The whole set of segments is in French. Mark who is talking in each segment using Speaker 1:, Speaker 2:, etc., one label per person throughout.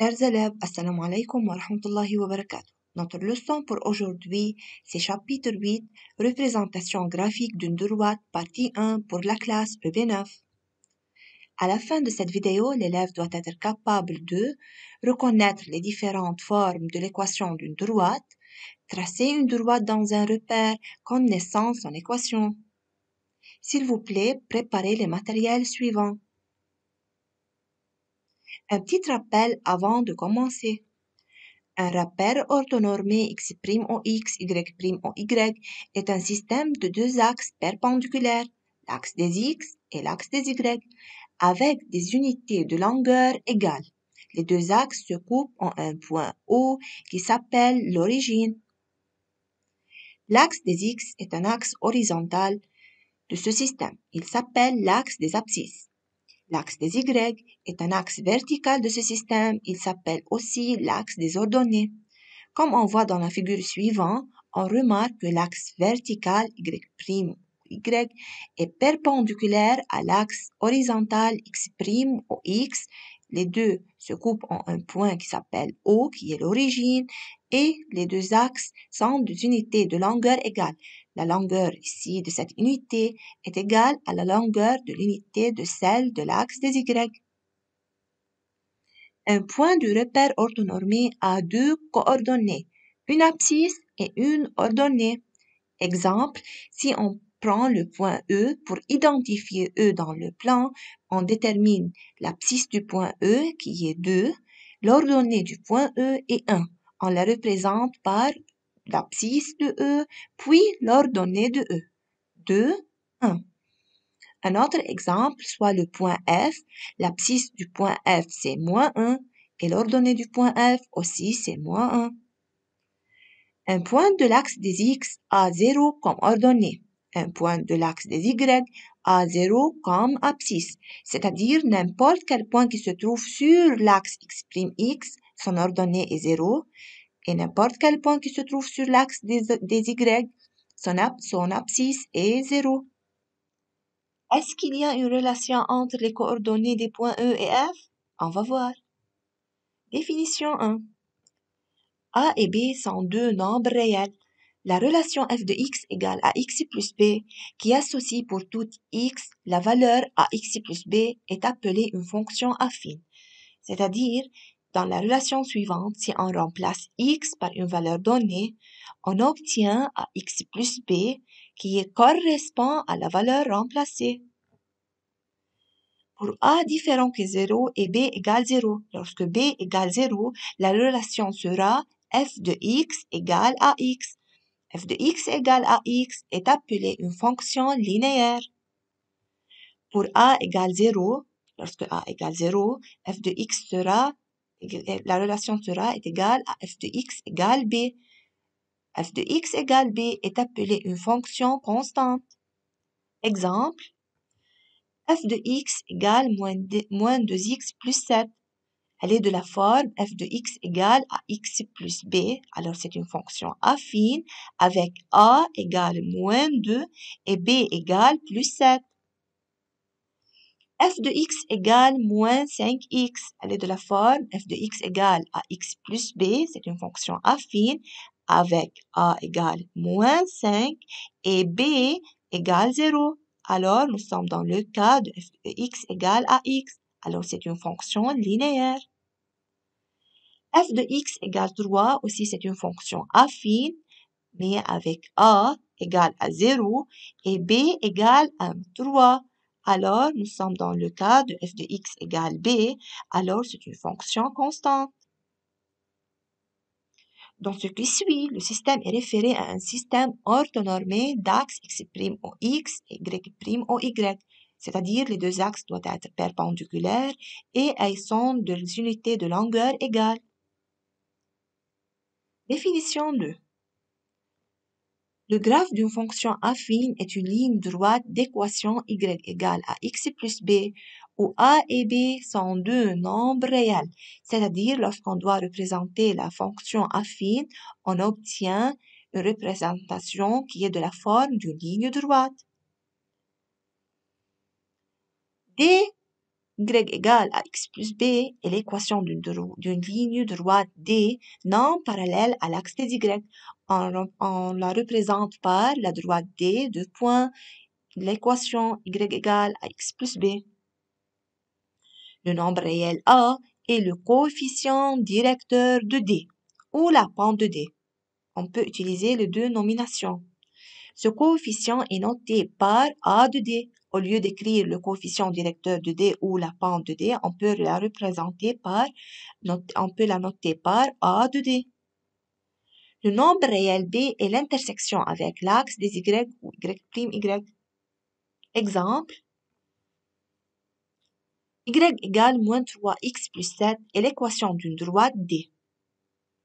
Speaker 1: Chers élèves, assalamu alaikum wa rahmatullahi wa barakatuh. Notre leçon pour aujourd'hui, c'est chapitre 8, représentation graphique d'une droite, partie 1 pour la classe EB9. À la fin de cette vidéo, l'élève doit être capable de reconnaître les différentes formes de l'équation d'une droite, tracer une droite dans un repère connaissant son équation. S'il vous plaît, préparez les matériels suivants. Un petit rappel avant de commencer. Un repère orthonormé x' au x, y' au y est un système de deux axes perpendiculaires, l'axe des x et l'axe des y, avec des unités de longueur égales. Les deux axes se coupent en un point O qui s'appelle l'origine. L'axe des x est un axe horizontal de ce système. Il s'appelle l'axe des abscisses. L'axe des y est un axe vertical de ce système. Il s'appelle aussi l'axe des ordonnées. Comme on voit dans la figure suivante, on remarque que l'axe vertical y' est perpendiculaire à l'axe horizontal x' au x. Les deux se coupent en un point qui s'appelle O, qui est l'origine, et les deux axes sont des unités de longueur égale. La longueur ici de cette unité est égale à la longueur de l'unité de celle de l'axe des y. Un point de repère orthonormé a deux coordonnées, une abscisse et une ordonnée. Exemple, si on prend le point E, pour identifier E dans le plan, on détermine l'abscisse du point E qui est 2, l'ordonnée du point E est 1. On la représente par l'abscisse de E, puis l'ordonnée de E. 2, 1. Un autre exemple, soit le point F, l'abscisse du point F c'est -1 et l'ordonnée du point F aussi c'est -1. Un point de l'axe des x a 0 comme ordonnée. Un point de l'axe des y a 0 comme abscisse, c'est-à-dire n'importe quel point qui se trouve sur l'axe x', son ordonnée est 0, et n'importe quel point qui se trouve sur l'axe des y, son abscisse est 0. Est-ce qu'il y a une relation entre les coordonnées des points E et F? On va voir. Définition 1. A et B sont deux nombres réels. La relation f de x égale à x plus b, qui associe pour tout x la valeur ax plus b, est appelée une fonction affine. C'est-à-dire, dans la relation suivante, si on remplace x par une valeur donnée, on obtient ax plus b qui correspond à la valeur remplacée. Pour a différent que 0 et b égale 0, lorsque b égale 0, la relation sera f de x égale à x. f de x égale à x est appelée une fonction linéaire. Pour a égale 0, lorsque a égale 0, f de x sera, la relation sera est égale à f de x égale b. f de x égale b est appelée une fonction constante. Exemple, f de x égale moins 2x plus 7. Elle est de la forme f de x égale à x plus b, alors c'est une fonction affine avec a égale moins 2 et b égale plus 7. f de x égale moins 5x, elle est de la forme f de x égale à x plus b, c'est une fonction affine avec a égale moins 5 et b égale 0. Alors nous sommes dans le cas de f de x égale à x, alors c'est une fonction linéaire. f de x égale 3, aussi c'est une fonction affine, mais avec a égale à 0 et b égale à 3. Alors, nous sommes dans le cas de f de x égale b, alors c'est une fonction constante. Dans ce qui suit, le système est référé à un système orthonormé d'axes x' au x et y' au y. C'est-à-dire les deux axes doivent être perpendiculaires et elles sont des unités de longueur égale. Définition 2. Le graphe d'une fonction affine est une ligne droite d'équation y égale à x plus b, où a et b sont deux nombres réels. C'est-à-dire, lorsqu'on doit représenter la fonction affine, on obtient une représentation qui est de la forme d'une ligne droite. D y égale à x plus b est l'équation d'une ligne droite D non parallèle à l'axe des y. On la représente par la droite D de point l'équation y égale à x plus b. Le nombre réel A est le coefficient directeur de D ou la pente de D. On peut utiliser les deux nominations. Ce coefficient est noté par A de D. Au lieu d'écrire le coefficient directeur de D ou la pente de D, on peut la représenter on peut la noter par A de D. Le nombre réel B est l'intersection avec l'axe des Y ou Y'. Exemple, Y égale moins 3x plus 7 est l'équation d'une droite D.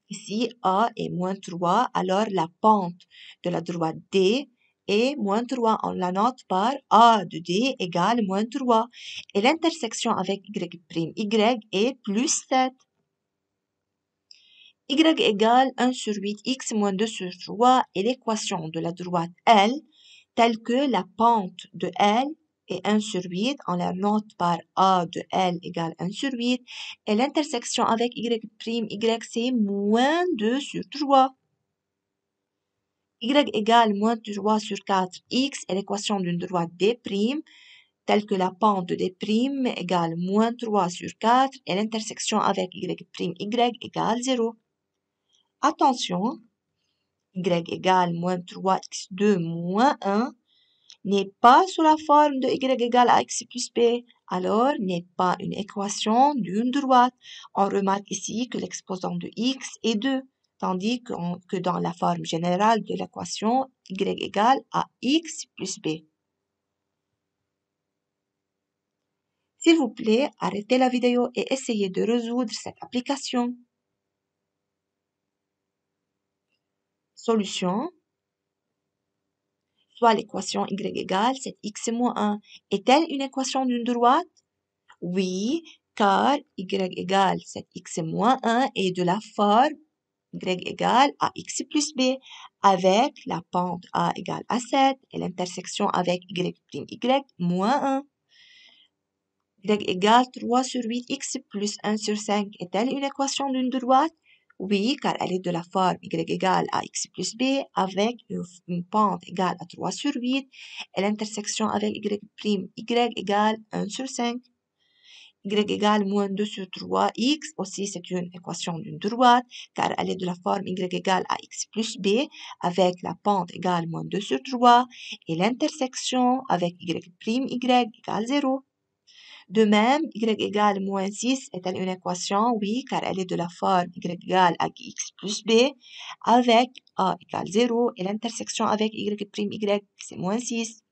Speaker 1: Ici, A est moins 3, alors la pente de la droite D est moins 3. On la note par A de D égale moins 3. Et l'intersection avec Y' est plus 7. Y égale 1 sur 8, x moins 2 sur 3 est l'équation de la droite L, telle que la pente de L est 1 sur 8, on la note par A de L égale 1 sur 8, et l'intersection avec Y', c'est moins 2 sur 3. Y égale moins 3 sur 4, x est l'équation d'une droite D', telle que la pente de D' égale moins 3 sur 4, et l'intersection avec Y' égale 0. Attention, y égale moins 3x2 moins 1 n'est pas sous la forme de y égale à x plus b, alors n'est pas une équation d'une droite. On remarque ici que l'exposant de x est 2, tandis que dans la forme générale de l'équation, y égale à x plus b. S'il vous plaît, arrêtez la vidéo et essayez de résoudre cette application. Solution. Soit l'équation y égale 7x moins 1. Est-elle une équation d'une droite? Oui, car y égale 7x moins 1 est de la forme y égale à x plus b, avec la pente a égale à 7 et l'intersection avec y' moins 1. Y égale 3 sur 8, x plus 1 sur 5. Est-elle une équation d'une droite? Oui, car elle est de la forme y égale à x plus b avec une pente égale à 3 sur 8 et l'intersection avec y' égale 1 sur 5. Y égale moins 2 sur 3, x aussi c'est une équation d'une droite car elle est de la forme y égale à x plus b avec la pente égale moins 2 sur 3 et l'intersection avec y' égale 0. De même, y égale moins 6 est-elle une équation? Oui, car elle est de la forme y égale à x plus b avec a égale 0 et l'intersection avec y', c'est moins 6.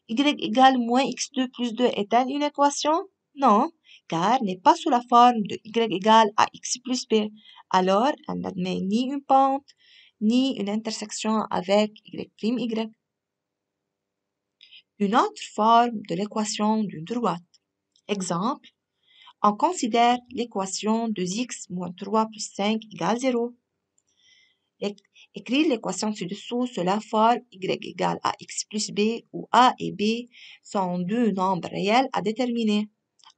Speaker 1: Y égale moins x2 plus 2 est-elle une équation? Non, car n'est pas sous la forme de y égale à x plus b. Alors, elle n'admet ni une pente, ni une intersection avec y'. Une autre forme de l'équation d'une droite. Exemple, on considère l'équation 2x moins 3 plus 5 égale 0. Écrire l'équation ci-dessous sous la forme y égale à x plus b où a et b sont deux nombres réels à déterminer.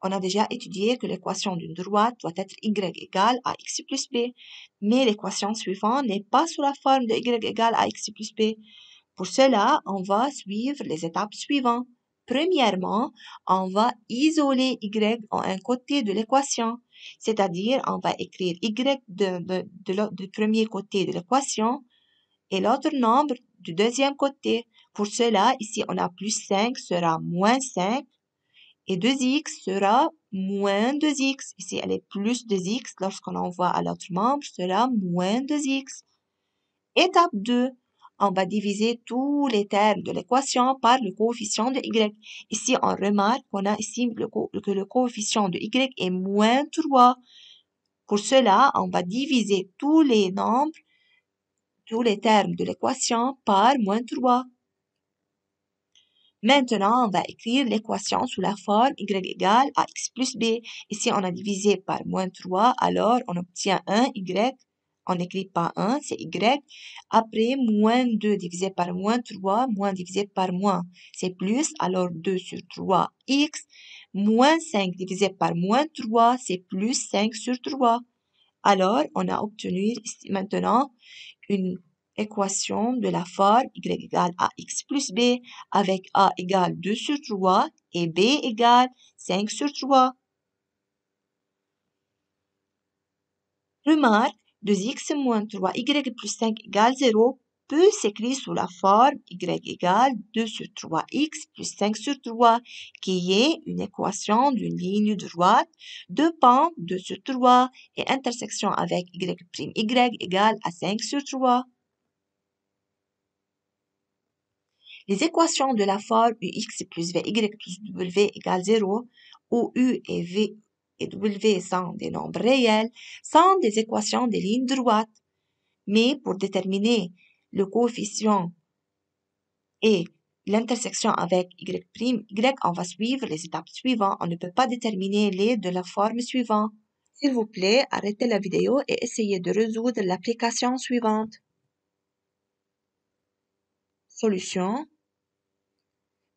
Speaker 1: On a déjà étudié que l'équation d'une droite doit être y égale à x plus b, mais l'équation suivante n'est pas sous la forme de y égale à x plus b. Pour cela, on va suivre les étapes suivantes. Premièrement, on va isoler y en un côté de l'équation, c'est-à-dire on va écrire y du premier côté de l'équation et l'autre nombre du deuxième côté. Pour cela, ici on a plus 5 sera moins 5 et 2x sera moins 2x. Ici elle est plus 2x, lorsqu'on envoie à l'autre membre sera moins 2x. Étape 2. On va diviser tous les termes de l'équation par le coefficient de y. Ici, on remarque qu'on a ici que le coefficient de y est moins 3. Pour cela, on va diviser tous les nombres, tous les termes de l'équation par moins 3. Maintenant, on va écrire l'équation sous la forme y égale à x plus b. Ici, on a divisé par moins 3, alors on obtient 1 y. On n'écrit pas 1, c'est y. Après, moins 2 divisé par moins 3, moins divisé par moins, c'est plus, alors 2 sur 3, x. Moins 5 divisé par moins 3, c'est plus 5 sur 3. Alors, on a obtenu ici maintenant une équation de la forme y égale ax plus b avec a égale 2 sur 3 et b égale 5 sur 3. Remarque, 2x moins 3y plus 5 égale 0 peut s'écrire sous la forme y égale 2 sur 3x plus 5 sur 3, qui est une équation d'une ligne droite, deux pentes 2 sur 3 et intersection avec y' égale à 5 sur 3. Les équations de la forme ux plus vy plus w égale 0, où u et v et w sont des nombres réels, sont des équations des lignes droites. Mais pour déterminer le coefficient et l'intersection avec y', on va suivre les étapes suivantes. On ne peut pas déterminer les de la forme suivante. S'il vous plaît, arrêtez la vidéo et essayez de résoudre l'application suivante. Solution.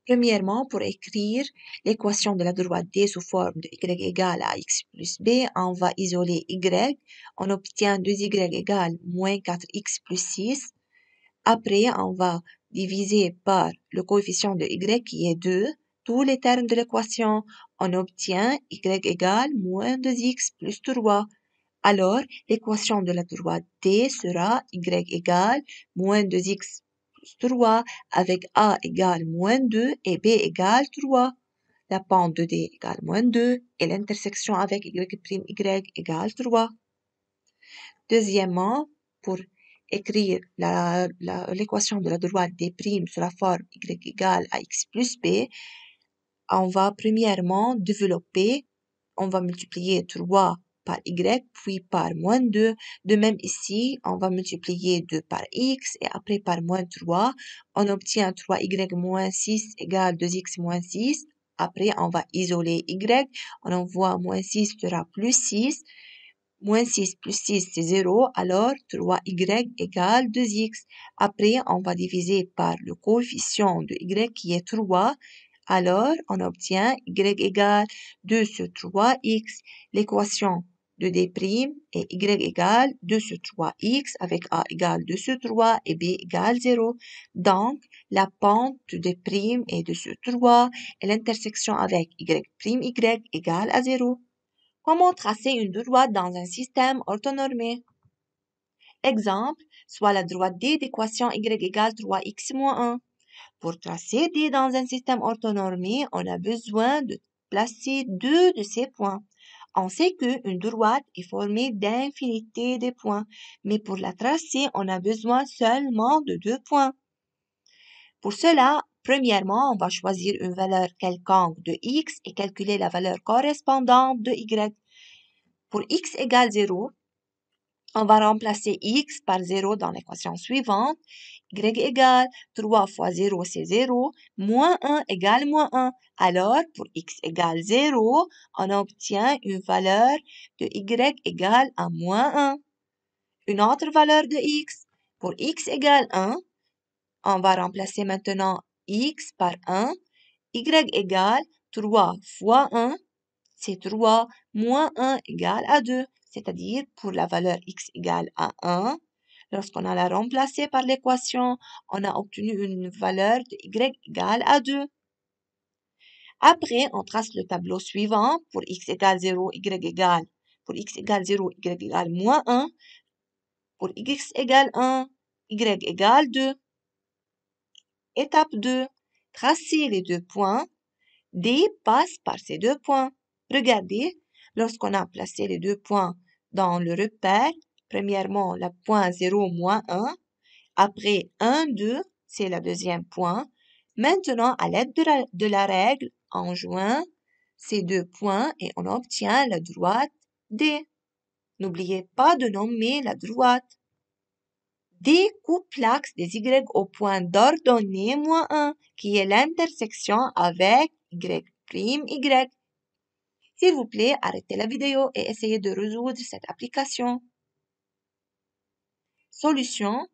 Speaker 1: Premièrement, pour écrire l'équation de la droite D sous forme de y égale à x plus b, on va isoler y. On obtient 2y égale moins 4x plus 6. Après, on va diviser par le coefficient de y qui est 2. Tous les termes de l'équation, on obtient y égale moins 2x plus 3. Alors, l'équation de la droite D sera y égale moins 2x plus 3 avec a égale moins 2 et b égale 3. La pente de D égale moins 2 et l'intersection avec y' égale 3. Deuxièmement, pour écrire l'équation de la droite D' sur la forme y égale à x plus b, on va premièrement développer, on va multiplier 3 par y, puis par moins 2. De même ici, on va multiplier 2 par x et après par moins 3. On obtient 3y moins 6 égale 2x moins 6. Après, on va isoler y. On envoie moins 6 sera plus 6. Moins 6 plus 6, c'est 0. Alors, 3y égale 2x. Après, on va diviser par le coefficient de y qui est 3. Alors, on obtient y égale 2 sur 3x. L'équation de D' est y égale 2 sur 3x avec a égale 2 sur 3 et b égale 0. Donc, la pente de D' est 2 sur 3 et l'intersection avec y' égale à 0. Comment tracer une droite dans un système orthonormé? Exemple, soit la droite D d'équation y égale 3x moins 1. Pour tracer D dans un système orthonormé, on a besoin de placer deux de ces points. On sait qu'une droite est formée d'infinité de points, mais pour la tracer, on a besoin seulement de 2 points. Pour cela, premièrement, on va choisir une valeur quelconque de x et calculer la valeur correspondante de y. Pour x égale 0, on va remplacer x par 0 dans l'équation suivante. Y égale 3 fois 0, c'est 0. Moins 1 égale moins 1. Alors, pour x égale 0, on obtient une valeur de y égale à moins 1. Une autre valeur de x. Pour x égale 1, on va remplacer maintenant x par 1. Y égale 3 fois 1, c'est 3 moins 1 égale à 2. C'est-à-dire pour la valeur x égale à 1, lorsqu'on a la remplacée par l'équation, on a obtenu une valeur de y égale à 2. Après, on trace le tableau suivant pour x égale 0, y égale, pour x égale 0, y égale moins 1. Pour x égale 1, y égale 2. Étape 2, tracer les deux points. D passe par ces deux points. Regardez, lorsqu'on a placé les deux points dans le repère, premièrement, le point 0, moins 1. Après 1, 2, c'est le deuxième point. Maintenant, à l'aide de la règle, on joint ces deux points et on obtient la droite D. N'oubliez pas de nommer la droite. D coupe l'axe des Y au point d'ordonnée moins 1, qui est l'intersection avec Y'. S'il vous plaît, arrêtez la vidéo et essayez de résoudre cette application. Solution.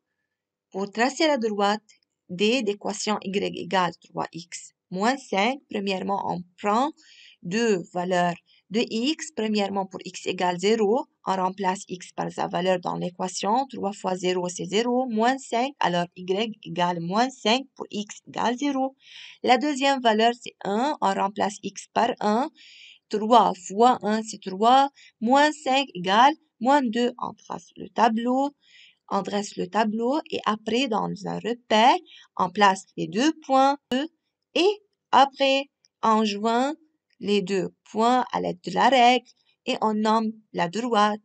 Speaker 1: Pour tracer la droite D d'équation Y égale 3x moins 5, premièrement, on prend deux valeurs de x. Premièrement, pour x égale 0, on remplace x par sa valeur dans l'équation. 3 fois 0, c'est 0, moins 5. Alors, y égale moins 5 pour x égale 0. La deuxième valeur, c'est 1. On remplace x par 1. 3 fois 1, c'est 3. Moins 5 égale moins 2. On dresse le tableau et après, dans un repère, on place les deux points et après, on joint les deux points à l'aide de la règle et on nomme la droite.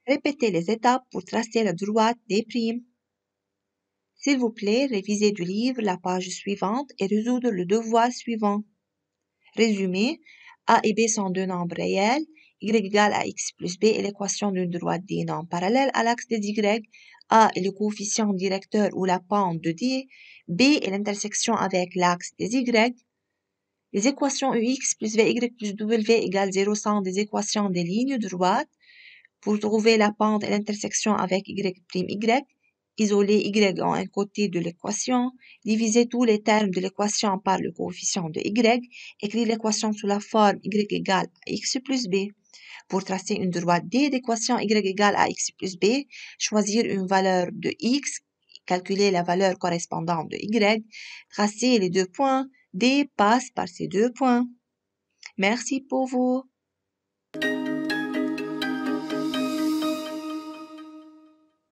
Speaker 1: Répétez les étapes pour tracer la droite des primes. S'il vous plaît, révisez du livre la page suivante et résoudre le devoir suivant. Résumé, A et B sont deux nombres réels, y égale à x plus b est l'équation d'une droite des nombres parallèles à l'axe des y. A est le coefficient directeur ou la pente de D, B est l'intersection avec l'axe des y. Les équations ux plus vy plus w égale 0 sont des équations des lignes droites. Pour trouver la pente et l'intersection avec y', isoler y en un côté de l'équation, diviser tous les termes de l'équation par le coefficient de y, écrire l'équation sous la forme y égale à x plus b. Pour tracer une droite D d'équation y égale à x plus b, choisir une valeur de x, calculer la valeur correspondante de y, tracer les deux points, D passe par ces deux points. Merci pour vous.